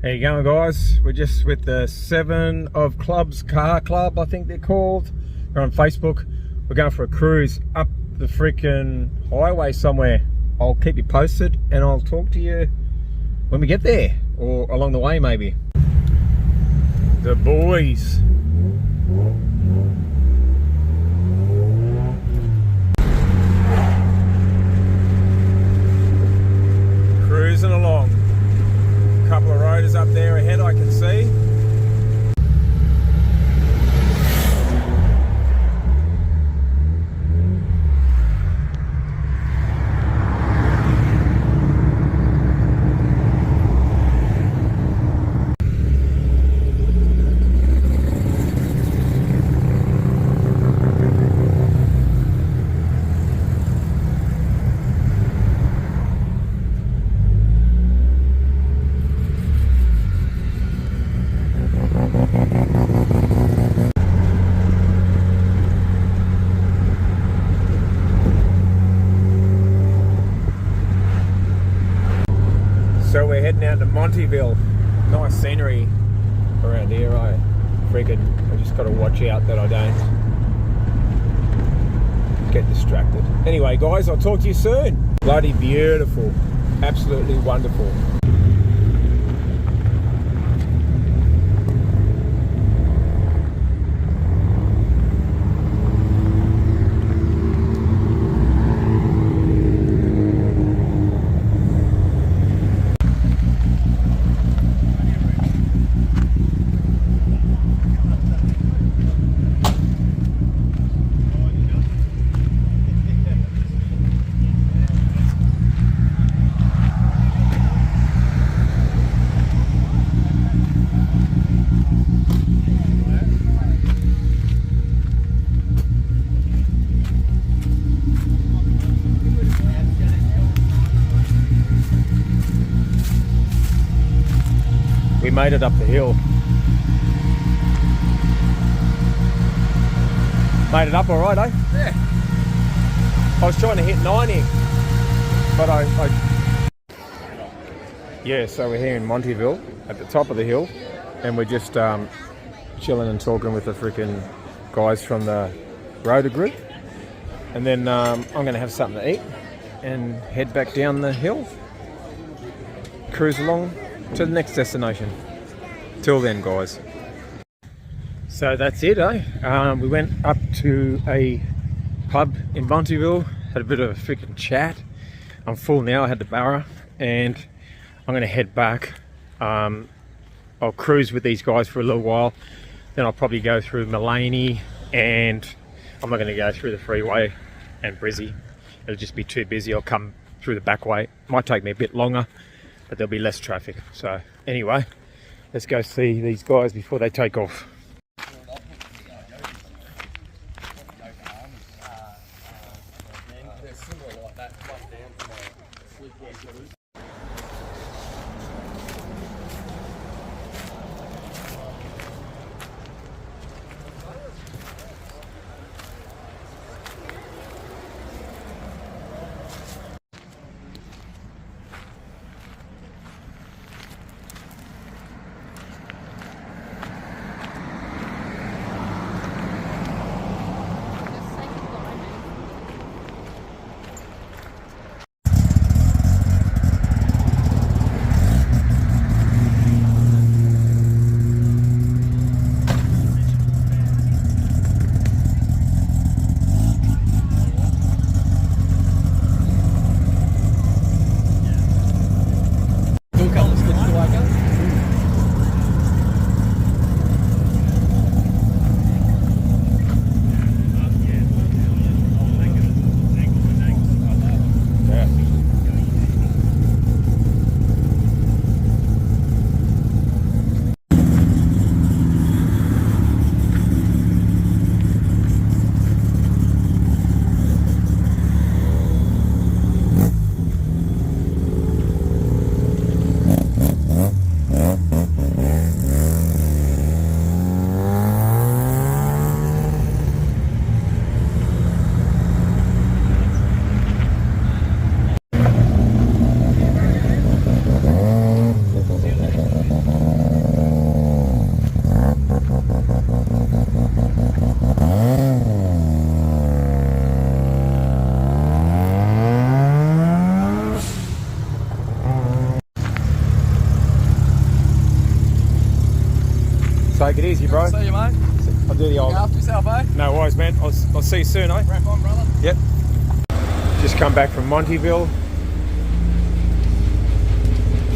How you going, guys? We're just with the 7 of Clubs Car Club, I think they're called. They're on Facebook. We're going for a cruise up the freaking highway somewhere. I'll keep you posted and I'll talk to you when we get there, or along the way maybe. The boys. Cruising along. A couple of rotors up there ahead I can see. So we're heading out to Montville. Nice scenery around here. I just got to watch out that I don't get distracted. Anyway, guys, I'll talk to you soon. Bloody beautiful. Absolutely wonderful. We made it up the hill. Made it up all right, eh? Yeah. I was trying to hit 90, but Yeah, so we're here in Montville at the top of the hill, and we're just chilling and talking with the freaking guys from the Rotary group. And then I'm going to have something to eat and head back down the hill. Cruise along to the next destination. Till then, guys. So that's it, eh? We went up to a pub in Montville, had a bit of a freaking chat. I'm full now, I had the barra, and I'm going to head back. I'll cruise with these guys for a little while, then I'll probably go through Mullaney, and I'm not going to go through the freeway and Brizzy. It'll just be too busy. I'll come through the back way. Might take me a bit longer, but there'll be less traffic. So anyway, let's go see these guys before they take off. Take it easy, bro. See you, mate. I'll do the old. Look after yourself, eh? No worries, man. I'll see you soon, eh? Crack on, brother. Yep. Just come back from Montville.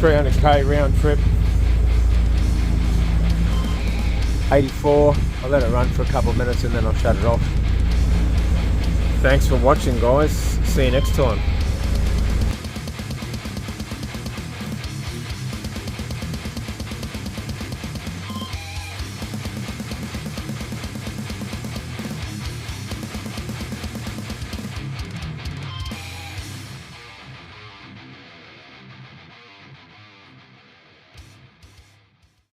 300k round trip. 84. I'll let it run for a couple of minutes and then I'll shut it off. Thanks for watching, guys. See you next time.